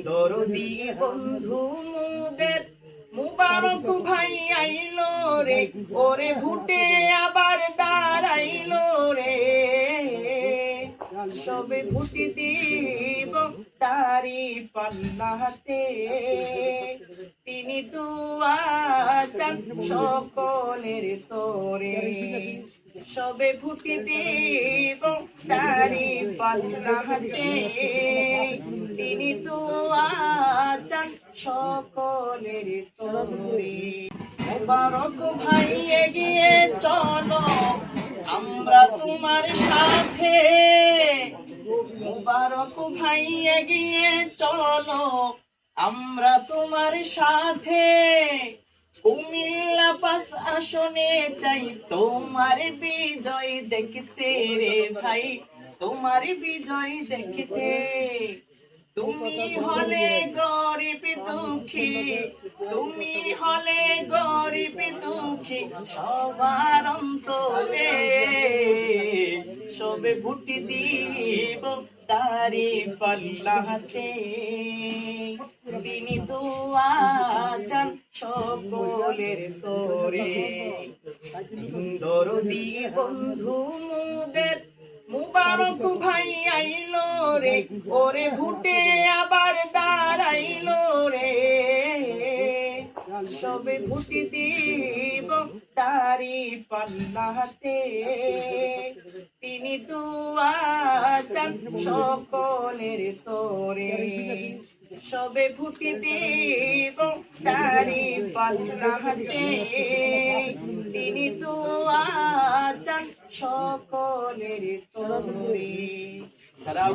দরদি বন্ধু মুদের মুবারক ভাই আইলো রে, ওরে ভুটে আবার দাঁড়াইলো রে। সবে ভুটি দিব তারি পাল্লাতে, তিনি দুয়া চান সকলের তোরে। সবে ভুটি দিব তারি পাল্লাতে, তিনি দুয়া চান সকলের তোরে। মুবারক ভাই এগিয়ে চলো, আমরা তোমার সাথে। মুবারক ভাই এগিয়ে চলো, আমরা তোমার সাথে। কুমিল্লা 5 আসনে চাই তোমার বিজয় দেখতে রে ভাই, তোমার বিজয় দেখতে। তুমি হলে গরিব দুঃখী, তুমি হলে গরিব দুঃখী সবার অন্তরে। সবে ভুটি দিব তারি পাল্লাতে, তিনি দোয়া চান সকলের তোরে। দরদি বন্ধু মুদের মুবারক ভাই আইলো রে, ওরে ভুটে আবার দাঁড়াইলো রে। সবে ভুটি দিব তারি পাল্লাতে, তিনি দুয়া চান সকলের তোরে। সবে ভুটি দিব তারি পাল্লাতে, তিনি দুয়া চান সকলের তোরে। সালাম।